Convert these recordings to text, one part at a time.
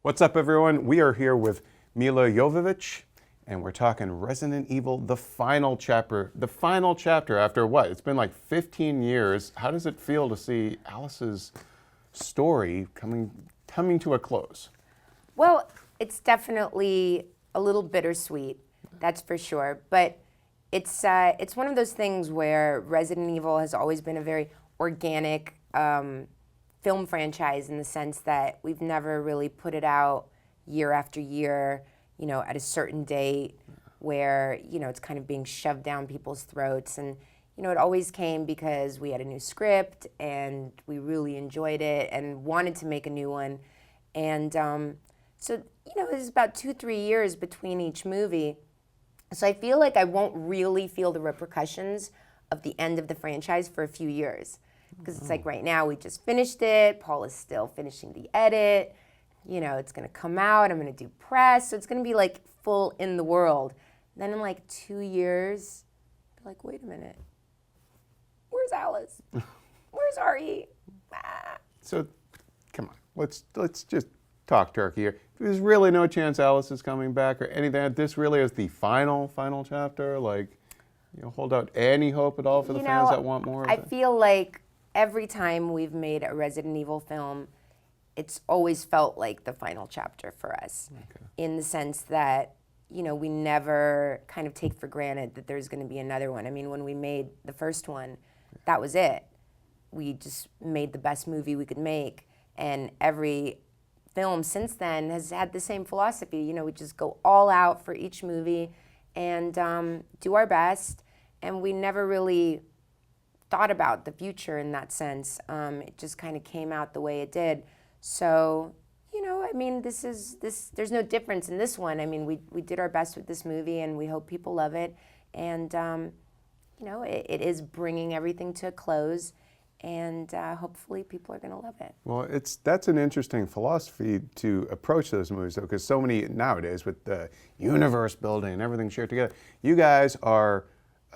What's up, everyone? We are here with Milla Jovovich, and we're talking Resident Evil, the final chapter. The final chapter after what? It's been like 15 years. How does it feel to see Alice's story coming to a close? Well, it's definitely a little bittersweet, that's for sure. But it's one of those things where Resident Evil has always been a very organic film franchise in the sense that we've never really put it out year after year, at a certain date where, it's kind of being shoved down people's throats. And, it always came because we had a new script and we really enjoyed it and wanted to make a new one. And so, it was about 2-3 years between each movie. So I feel like I won't really feel the repercussions of the end of the franchise for a few years. Because it's like right now we just finished it, Paul is still finishing the edit, it's gonna come out, I'm gonna do press, so it's gonna be like full in the world. Then in like 2 years, be like, wait a minute, where's Alice? Where's RE? Ah. So, come on, let's just talk turkey here. There's really no chance Alice is coming back or anything. This really is the final chapter. Like, hold out any hope at all for the fans that want more of I it? feel like every time we've made a Resident Evil film, it's always felt like the final chapter for us. Okay. In the sense that, we never kind of take for granted that there's going to be another one. I mean, when we made the first one, that was it. We just made the best movie we could make, and every film since then has had the same philosophy. We just go all out for each movie and do our best, and we never really thought about the future in that sense. It just kind of came out the way it did. So, there's no difference in this one. I mean, we did our best with this movie and we hope people love it. And, it is bringing everything to a close, and hopefully people are gonna love it. Well, that's an interesting philosophy to approach those movies, though, because so many nowadays with the universe building and everything shared together, you guys are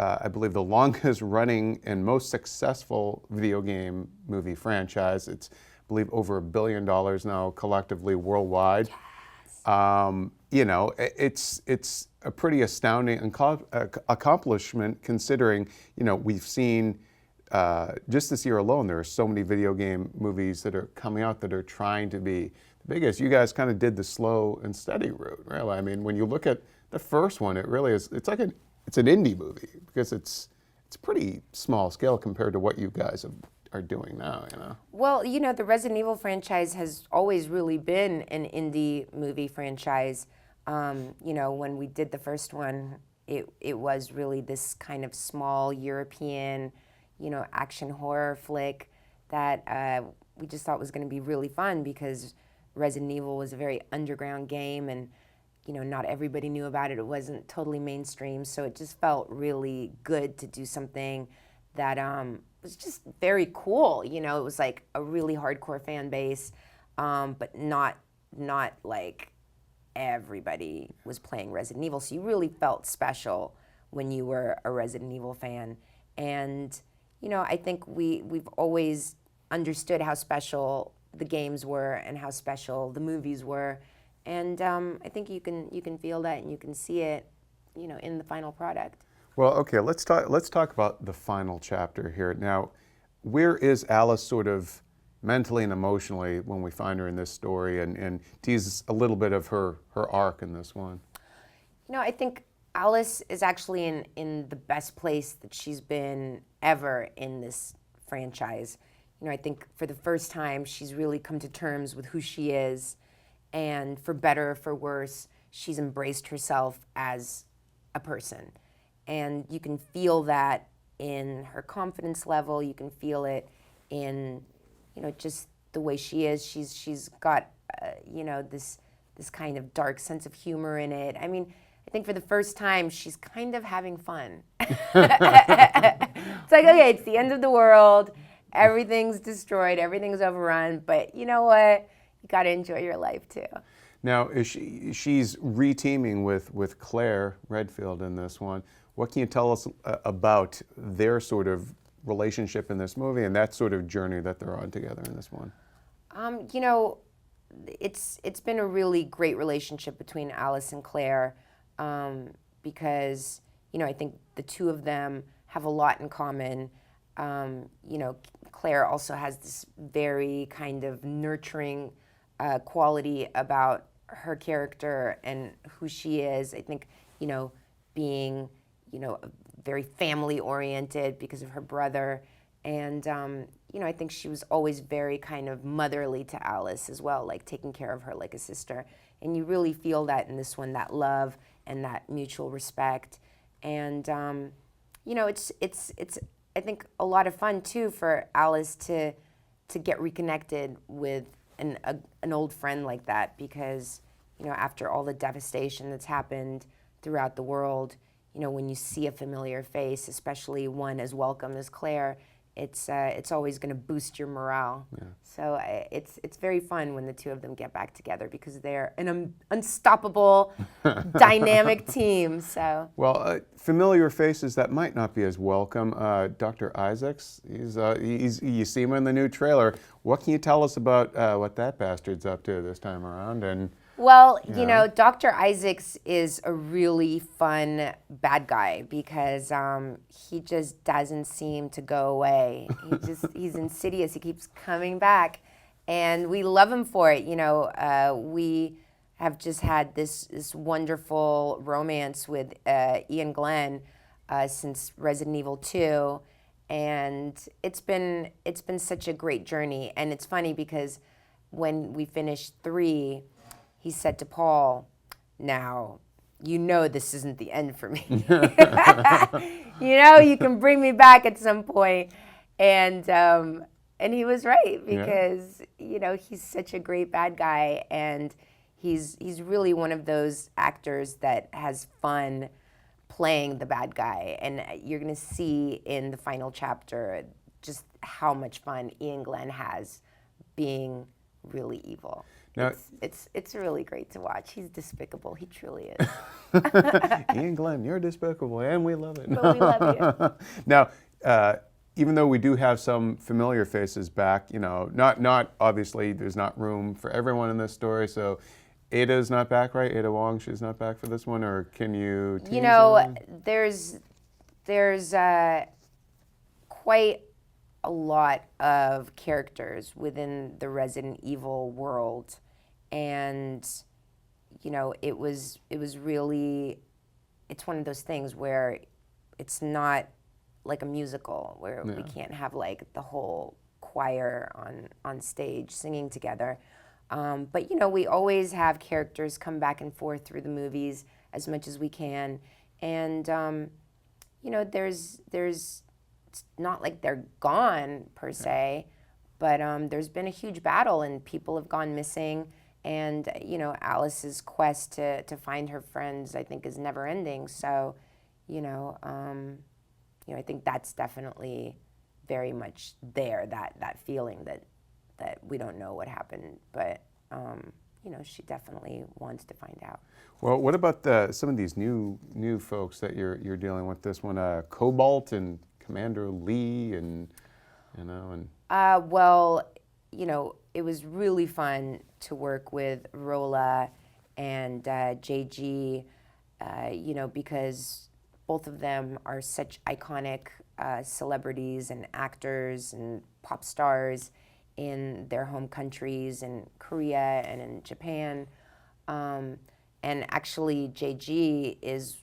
I believe the longest running and most successful video game movie franchise. It's, I believe, over $1 billion now collectively worldwide. Yes. It's a pretty astounding accomplishment considering, we've seen just this year alone, there are so many video game movies that are coming out that are trying to be the biggest. You guys kind of did the slow and steady route, really. I mean, when you look at the first one, it really is, it's an indie movie because it's pretty small scale compared to what you guys are doing now, Well, the Resident Evil franchise has always really been an indie movie franchise. When we did the first one, it was really this kind of small European, action horror flick that we just thought was going to be really fun because Resident Evil was a very underground game and not everybody knew about it. It wasn't totally mainstream, so it just felt really good to do something that was just very cool. It was like a really hardcore fan base, but not like everybody was playing Resident Evil. So you really felt special when you were a Resident Evil fan. And I think we've always understood how special the games were and how special the movies were. And I think you can feel that and you can see it, in the final product. Well, okay, let's talk about the final chapter here. Now, where is Alice sort of mentally and emotionally when we find her in this story, and tease a little bit of her arc in this one? I think Alice is actually in the best place that she's been ever in this franchise. I think for the first time she's really come to terms with who she is. And for better or for worse, she's embraced herself as a person. And you can feel that in her confidence level. You can feel it in, just the way she is. She's got, this kind of dark sense of humor in it. I mean, I think for the first time, she's kind of having fun. It's like, okay, it's the end of the world. Everything's destroyed. Everything's overrun. But you know what? You got to enjoy your life too. Now, she's re-teaming with Claire Redfield in this one. What can you tell us about their sort of relationship in this movie and that sort of journey that they're on together in this one? it's been a really great relationship between Alice and Claire, because I think the two of them have a lot in common. Claire also has this very kind of nurturing quality about her character and who she is. I think, being, very family oriented because of her brother. And, I think she was always very kind of motherly to Alice as well, like taking care of her like a sister. And you really feel that in this one, that love and that mutual respect. And, it's I think a lot of fun too for Alice to get reconnected with an old friend like that, because after all the devastation that's happened throughout the world, when you see a familiar face, especially one as welcome as Claire, it's always going to boost your morale. Yeah. So it's very fun when the two of them get back together, because they're an unstoppable, dynamic team. So familiar faces that might not be as welcome. Dr. Isaacs, you see him in the new trailer. What can you tell us about what that bastard's up to this time around? And well, Dr. Isaacs is a really fun bad guy, because he just doesn't seem to go away. He's insidious. He keeps coming back, and we love him for it. We have just had this wonderful romance with Ian Glenn since Resident Evil 2, and it's been such a great journey. And it's funny because when we finished 3, he said to Paul, "Now, this isn't the end for me. You can bring me back at some point." And he was right, because he's such a great bad guy, and he's really one of those actors that has fun playing the bad guy. And you're going to see in the final chapter just how much fun Ian Glenn has being really evil. Now, it's really great to watch. He's despicable. He truly is. Ian Glenn, you're despicable, and we love it. But we love you. Now, even though we do have some familiar faces back, not obviously there's not room for everyone in this story. So Ada's not back, right? Ada Wong, she's not back for this one, or can you tease anyone? There's quite a lot of characters within the Resident Evil world, and it was really, it's one of those things where it's not like a musical where we can't have like the whole choir on stage singing together, but we always have characters come back and forth through the movies as much as we can. And there's it's not like they're gone per se, but there's been a huge battle and people have gone missing, and Alice's quest to find her friends, I think, is never ending. So I think that's definitely very much there, that feeling that we don't know what happened, but she definitely wants to find out. Well, what about some of these new folks that you're dealing with? This one, Cobalt and Commander Lee, and it was really fun to work with Rola and JG, because both of them are such iconic celebrities and actors and pop stars in their home countries, in Korea and in Japan. And actually, JG is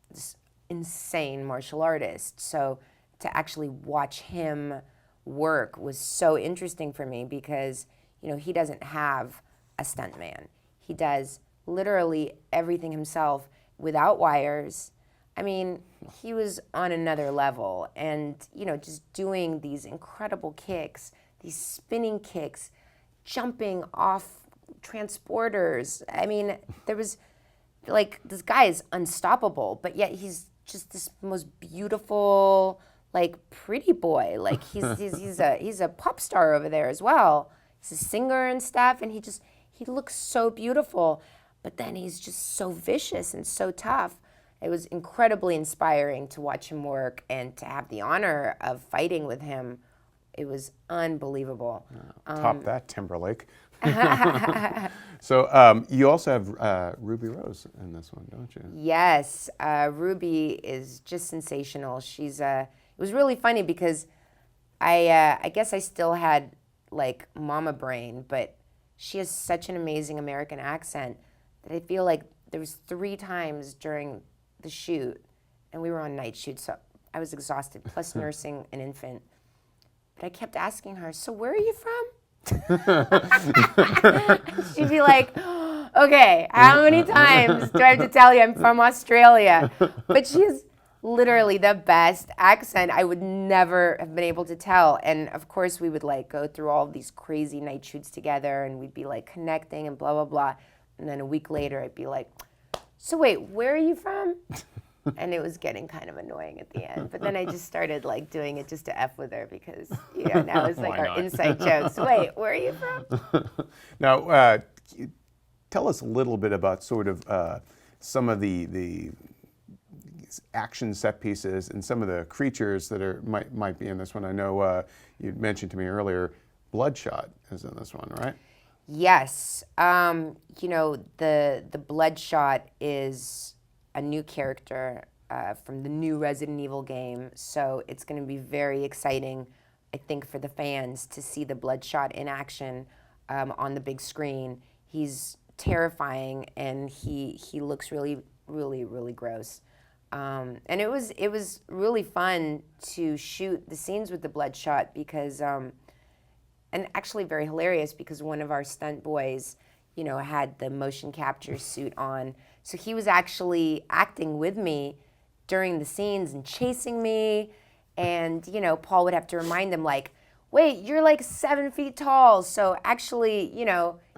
this insane martial artist. So to actually watch him work was so interesting for me, because he doesn't have a stuntman. He does literally everything himself without wires. I mean, he was on another level, and just doing these incredible kicks, these spinning kicks, jumping off transporters. I mean, there was this guy is unstoppable, but yet he's just this most beautiful, pretty boy. He's a pop star over there as well. He's a singer and stuff, and he looks so beautiful, but then he's just so vicious and so tough. It was incredibly inspiring to watch him work and to have the honor of fighting with him. It was unbelievable. Top that, Timberlake. So you also have Ruby Rose in this one, don't you? Yes, Ruby is just sensational. It was really funny because I guess I still had like mama brain, but she has such an amazing American accent that I feel like there was 3 times during the shoot, and we were on night shoot, so I was exhausted, plus nursing an infant. But I kept asking her, so where are you from? She'd be like, okay, how many times do I have to tell you I'm from Australia? But she has literally the best accent. I would never have been able to tell. And of course, we would like go through all of these crazy night shoots together, and we'd be like connecting and blah, blah, blah. And then a week later, I'd be like, so wait, where are you from? And it was getting kind of annoying at the end. But then I just started like doing it just to F with her because, now it's like our inside jokes. Wait, where are you from? Now, tell us a little bit about sort of some of the action set pieces and some of the creatures that might be in this one. I know you mentioned to me earlier, Bloodshot is in this one, right? Yes. The Bloodshot is a new character from the new Resident Evil game. So it's going to be very exciting, I think, for the fans to see the Bloodshot in action on the big screen. He's terrifying, and he looks really, really, really gross. And it was really fun to shoot the scenes with the Bloodshot because, and actually very hilarious because one of our stunt boys, had the motion capture suit on. So he was actually acting with me during the scenes and chasing me. And, Paul would have to remind him like, wait, you're like 7 feet tall. So actually, you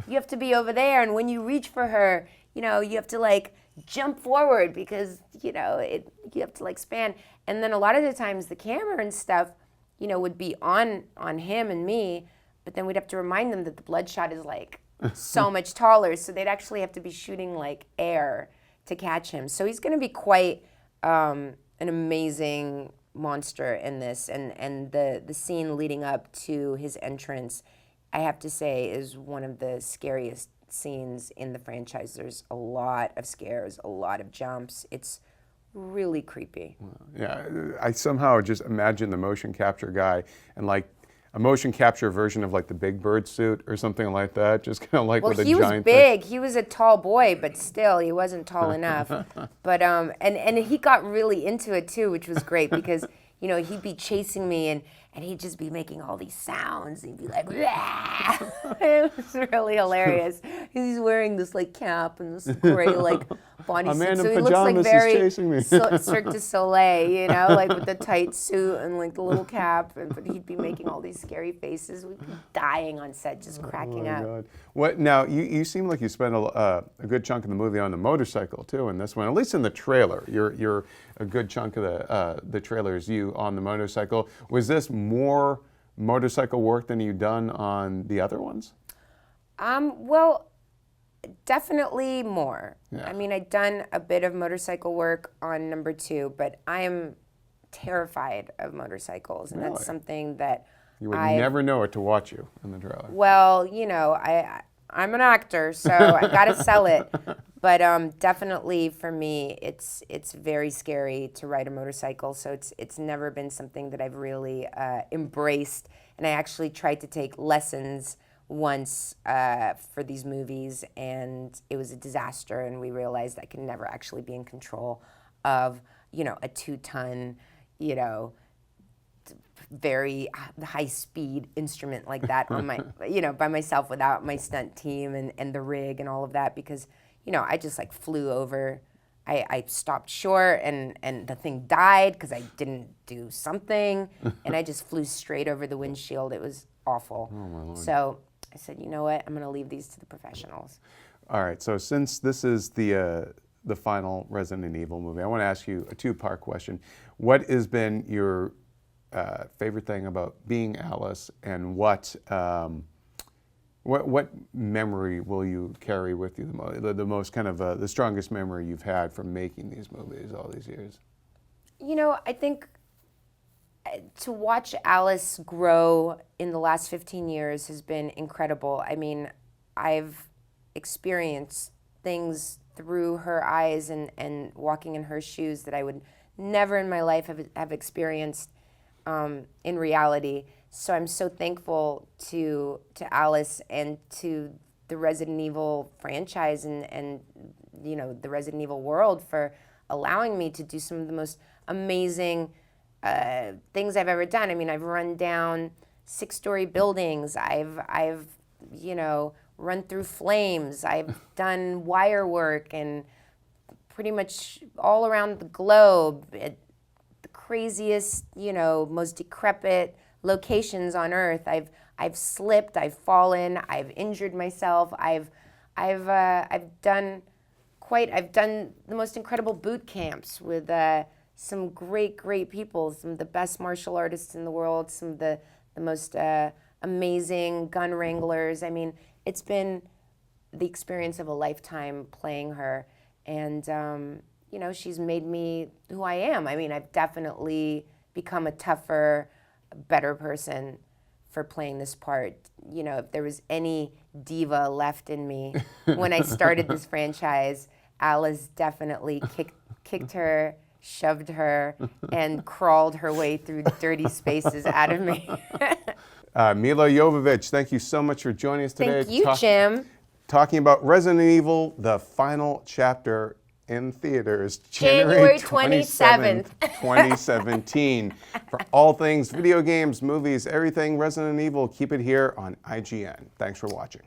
have to be over there. And when you reach for her, you have to like jump forward because, you have to like span. And then a lot of the times the camera and stuff, would be on him and me. But then we'd have to remind them that the Bloodshot is like so much taller. So they'd actually have to be shooting like air to catch him. So he's going to be quite an amazing monster in this. And the scene leading up to his entrance, I have to say, is one of the scariest scenes in the franchise. There's a lot of scares, a lot of jumps. It's really creepy. Yeah, I somehow just imagine the motion capture guy and like a motion capture version of like the Big Bird suit or something like that, just kind of like with a giant he was big. He was a tall boy, but still, he wasn't tall enough. But and he got really into it too, which was great because he'd be chasing me and he'd just be making all these sounds. He'd be like, it was really hilarious. He's wearing this like cap and this gray like bodysuit, so he looks like very Cirque du Soleil, like with the tight suit and like the little cap. But he'd be making all these scary faces. We'd be dying on set, just cracking up. God. What now? You seem like you spent a good chunk of the movie on the motorcycle too in this one, at least in the trailer. You're a good chunk of the trailer is you on the motorcycle. Was this more motorcycle work than you've done on the other ones? Well, definitely more. Yeah. I mean, I'd done a bit of motorcycle work on number 2, but I am terrified of motorcycles, and that's something that you would never know it to watch you in the trailer. Well, I'm an actor, so I gotta sell it. But definitely for me, it's very scary to ride a motorcycle. So it's never been something that I've really embraced. And I actually tried to take lessons once for these movies, and it was a disaster. And we realized I could never actually be in control of a 2-ton, very high-speed instrument like that on my, by myself without my stunt team and the rig and all of that because, I just like flew over. I stopped short and the thing died because I didn't do something, and I just flew straight over the windshield. It was awful. Oh, my Lord. So I said, you know what? I'm going to leave these to the professionals. All right. So since this is the final Resident Evil movie, I want to ask you a 2-part question. What has been your favorite thing about being Alice, and what memory will you carry with you the most kind of the strongest memory you've had from making these movies all these years? I think to watch Alice grow in the last 15 years has been incredible. I mean, I've experienced things through her eyes and walking in her shoes that I would never in my life have experienced in reality. So I'm so thankful to Alice and to the Resident Evil franchise and you know, the Resident Evil world for allowing me to do some of the most amazing things I've ever done. I mean, I've run down 6-story buildings. I've you know, run through flames. I've done wire work and pretty much all around the globe at the craziest, you know, most decrepit locations on Earth. I've slipped, I've fallen, I've injured myself. I've done the most incredible boot camps with some great people, some of the best martial artists in the world, some of the most amazing gun wranglers. I mean, it's been the experience of a lifetime playing her. And, you know, she's made me who I am. I mean, I've definitely become a tougher, better person for playing this part. You know, if there was any diva left in me when I started this franchise, Alice definitely kicked her, shoved her, and crawled her way through dirty spaces out of me. Milla Jovovich, thank you so much for joining us today. Thank you, Jim. Talking about Resident Evil, the final chapter in theaters, January 27th, 2017. For all things video games, movies, everything Resident Evil, keep it here on IGN. Thanks for watching.